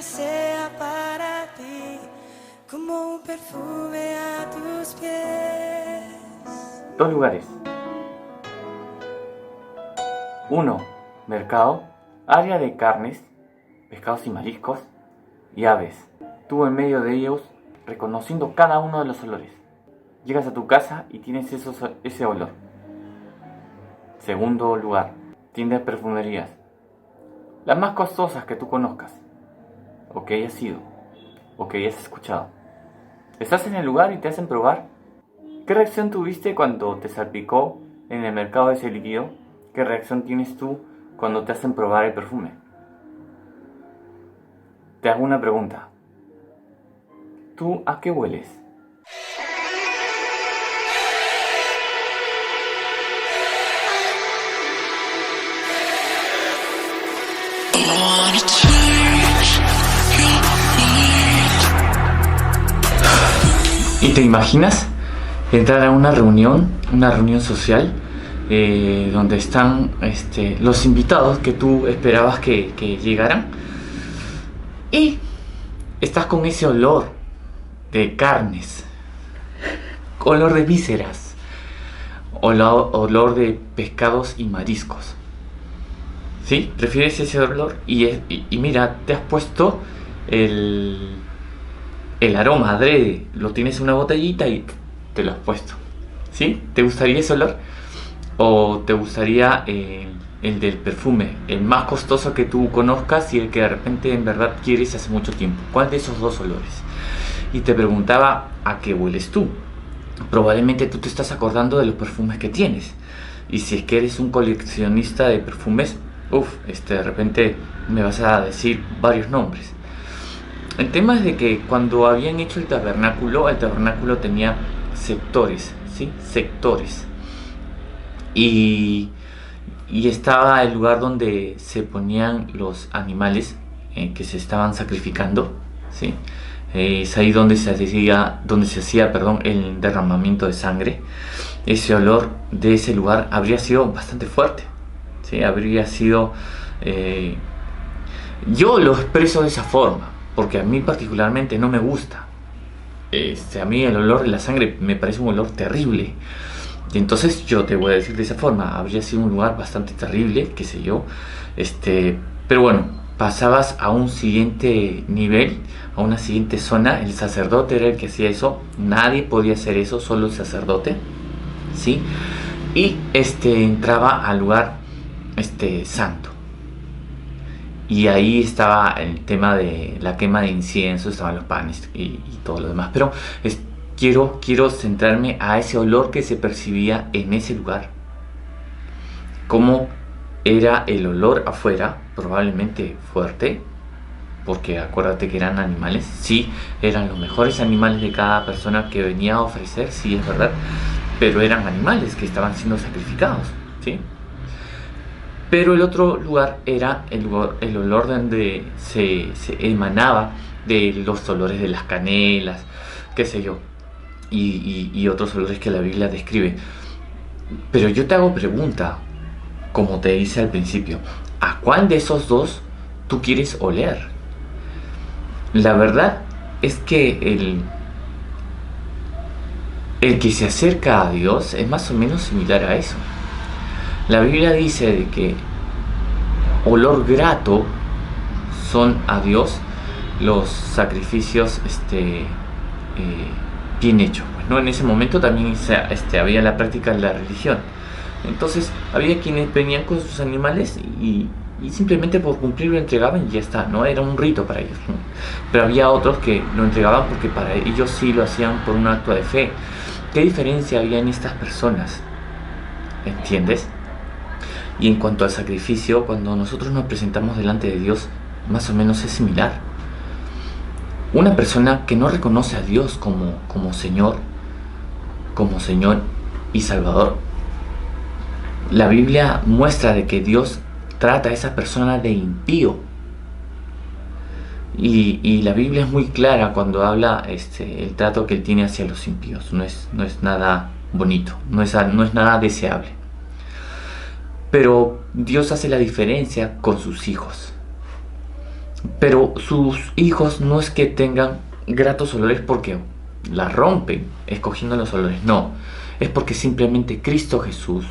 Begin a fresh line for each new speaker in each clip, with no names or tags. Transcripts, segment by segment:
vida sea para ti como un perfume a tus pies.
Dos lugares. 1. Mercado, área de carnes, pescados y mariscos y aves. Tú en medio de ellos, reconociendo cada uno de los olores. Llegas a tu casa y tienes ese olor. Segundo lugar, tiendas de perfumerías. Las más costosas que tú conozcas, o que hayas ido, o que hayas escuchado. Estás en el lugar y te hacen probar. ¿Qué reacción tuviste cuando te salpicó en el mercado ese líquido? ¿Qué reacción tienes tú cuando te hacen probar el perfume? Te hago una pregunta. ¿Tú a qué hueles? ¿Y te imaginas entrar a una reunión social, donde están los invitados que tú esperabas que llegaran? Y estás con ese olor de carnes, olor de vísceras, olor de pescados y mariscos. ¿Sí? ¿Prefieres ese olor? Y mira, te has puesto el aroma adrede, lo tienes en una botellita y te lo has puesto. ¿Sí? ¿Te gustaría ese olor? ¿O te gustaría el del perfume, el más costoso que tú conozcas y el que de repente en verdad quieres hace mucho tiempo? ¿Cuál de esos dos olores? Y te preguntaba, ¿a qué hueles tú? Probablemente tú te estás acordando de los perfumes que tienes. Y si es que eres un coleccionista de perfumes, de repente me vas a decir varios nombres. El tema es de que cuando habían hecho el tabernáculo tenía sectores, ¿sí? Sectores. Y estaba el lugar donde se ponían los animales que se estaban sacrificando, ¿sí? Es ahí donde se hacía el derramamiento de sangre. Ese olor de ese lugar habría sido bastante fuerte, ¿sí? Habría sido... yo lo expreso de esa forma, porque a mí particularmente no me gusta. A mí el olor de la sangre me parece un olor terrible. Y entonces yo te voy a decir de esa forma, habría sido un lugar bastante terrible, qué sé yo. Pero bueno, pasabas a un siguiente nivel, a una siguiente zona. El sacerdote era el que hacía eso. Nadie podía hacer eso, solo el sacerdote, ¿sí? Y entraba al lugar santo. Y ahí estaba el tema de la quema de incienso, estaban los panes y todo lo demás. Pero quiero centrarme a ese olor que se percibía en ese lugar. Cómo era el olor afuera, probablemente fuerte, porque acuérdate que eran animales. Sí, eran los mejores animales de cada persona que venía a ofrecer, sí, es verdad. Pero eran animales que estaban siendo sacrificados, ¿sí? Pero el otro lugar era el olor donde se emanaba de los olores de las canelas, qué sé yo, y otros olores que la Biblia describe. Pero yo te hago pregunta, como te hice al principio, ¿a cuál de esos dos tú quieres oler? La verdad es que el que se acerca a Dios es más o menos similar a eso. La Biblia dice de que olor grato son a Dios los sacrificios bien hechos. Pues, ¿no? En ese momento también había la práctica de la religión. Entonces había quienes venían con sus animales y simplemente por cumplir lo entregaban y ya está, ¿no? Era un rito para ellos, ¿no? Pero había otros que lo entregaban porque para ellos sí lo hacían por un acto de fe. ¿Qué diferencia había en estas personas? ¿Entiendes? Y en cuanto al sacrificio, cuando nosotros nos presentamos delante de Dios, más o menos es similar. Una persona que no reconoce a Dios como Señor y Salvador, la Biblia muestra de que Dios trata a esa persona de impío. Y la Biblia es muy clara cuando habla el trato que Él tiene hacia los impíos. No es nada bonito, no es nada deseable. Pero Dios hace la diferencia con sus hijos. Pero sus hijos no es que tengan gratos olores porque la rompen escogiendo los olores, no. Es porque simplemente Cristo Jesús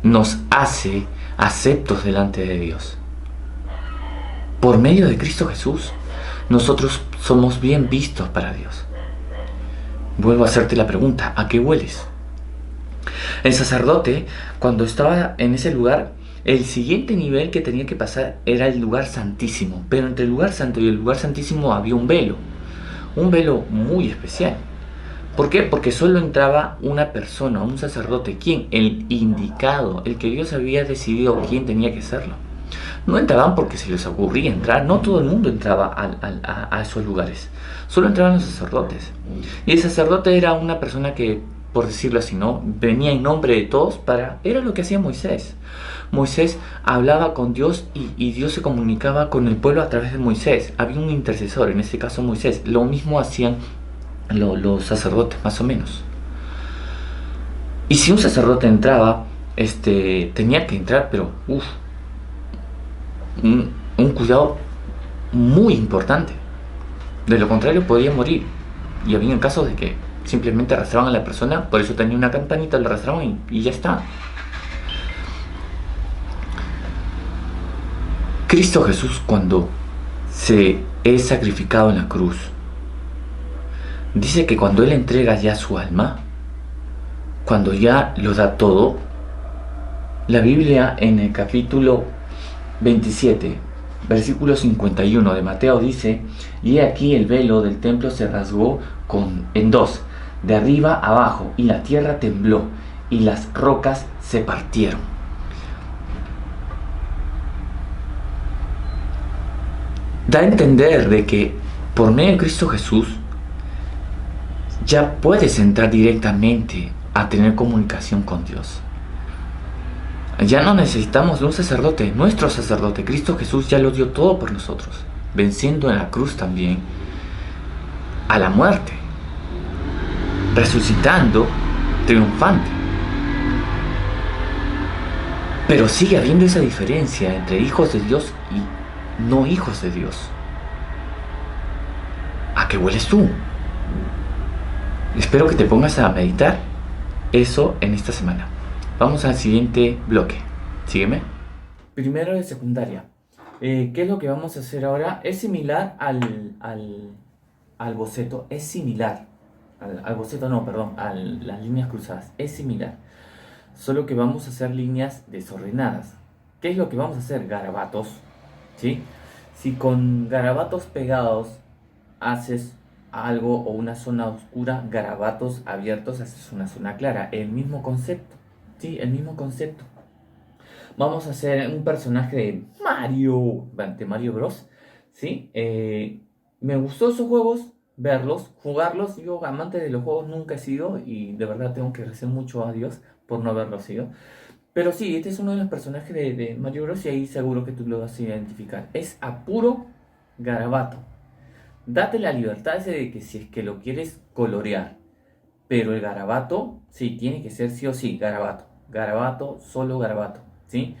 nos hace aceptos delante de Dios. Por medio de Cristo Jesús, nosotros somos bien vistos para Dios. Vuelvo a hacerte la pregunta, ¿a qué hueles? El sacerdote, cuando estaba en ese lugar, el siguiente nivel que tenía que pasar era el lugar santísimo. Pero entre el lugar santo y el lugar santísimo había un velo muy especial. ¿Por qué? Porque solo entraba una persona, un sacerdote. ¿Quién? El indicado, el que Dios había decidido quién tenía que serlo. No entraban porque se les ocurría entrar, no todo el mundo entraba a esos lugares. Solo entraban los sacerdotes. Y el sacerdote era una persona que, por decirlo así, ¿no?, venía en nombre de todos era lo que hacía Moisés. Moisés hablaba con Dios y Dios se comunicaba con el pueblo a través de Moisés. Había un intercesor, en este caso Moisés. Lo mismo hacían los sacerdotes, más o menos. Y si un sacerdote entraba, tenía que entrar, pero un cuidado muy importante. De lo contrario podía morir. Y había casos de que simplemente arrastraban a la persona, por eso tenía una campanita, la arrastraban y ya está. Cristo Jesús, cuando se es sacrificado en la cruz, dice que cuando Él entrega ya su alma, cuando ya lo da todo, la Biblia en el capítulo 27, versículo 51 de Mateo dice: y he aquí el velo del templo se rasgó en dos, de arriba abajo, y la tierra tembló, y las rocas se partieron. Da a entender de que por medio de Cristo Jesús ya puedes entrar directamente a tener comunicación con Dios. Ya no necesitamos de un sacerdote. Nuestro sacerdote, Cristo Jesús, ya lo dio todo por nosotros, venciendo en la cruz también a la muerte, resucitando, triunfante. Pero sigue habiendo esa diferencia entre hijos de Dios y no hijos de Dios. ¿A qué hueles tú? Espero que te pongas a meditar eso en esta semana. Vamos al siguiente bloque. Sígueme. Primero de secundaria. ¿Qué es lo que vamos a hacer ahora? Es similar al boceto. Es similar. Al boceto no, perdón. A las líneas cruzadas. Es similar. Solo que vamos a hacer líneas desordenadas. ¿Qué es lo que vamos a hacer? Garabatos. ¿Sí? Si con garabatos pegados haces algo o una zona oscura, garabatos abiertos haces una zona clara. El mismo concepto. Sí, el mismo concepto. Vamos a hacer un personaje de Mario Bros. ¿Sí? Me gustó esos juegos, verlos, jugarlos. Yo amante de los juegos nunca he sido y de verdad tengo que agradecer mucho a Dios por no haberlo sido. Pero sí, este es uno de los personajes de Mario Bros. Y ahí seguro que tú lo vas a identificar. Es a puro garabato. Date la libertad de que si es que lo quieres colorear. Pero el garabato, sí, tiene que ser sí o sí, garabato. Garabato, solo garabato, ¿sí?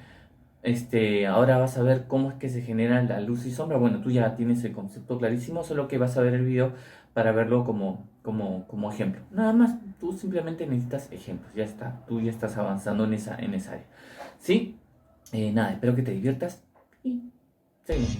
Ahora vas a ver cómo es que se genera la luz y sombra. Bueno, tú ya tienes el concepto clarísimo, solo que vas a ver el video para verlo como ejemplo. Nada más, tú simplemente necesitas ejemplos, ya está. Tú ya estás avanzando en esa área, ¿sí? Nada, espero que te diviertas y seguimos.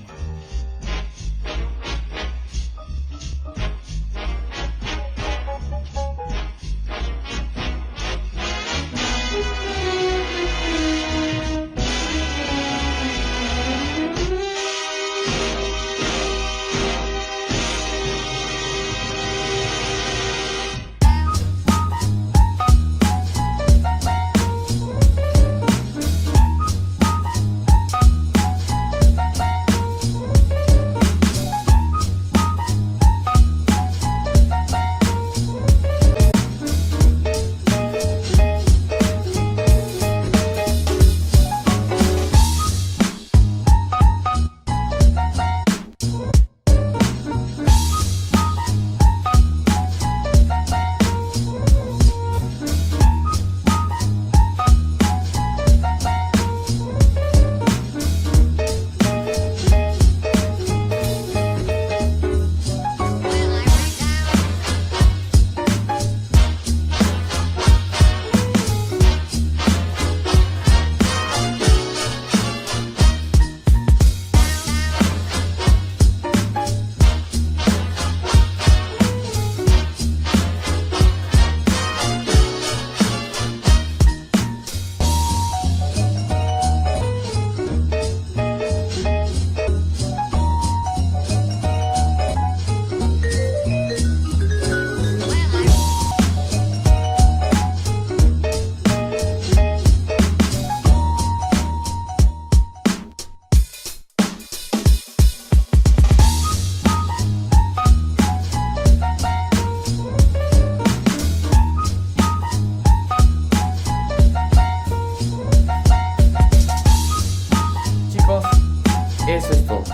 eso es todo.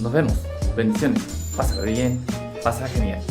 Nos vemos. Bendiciones. Pásala bien. Pasa genial.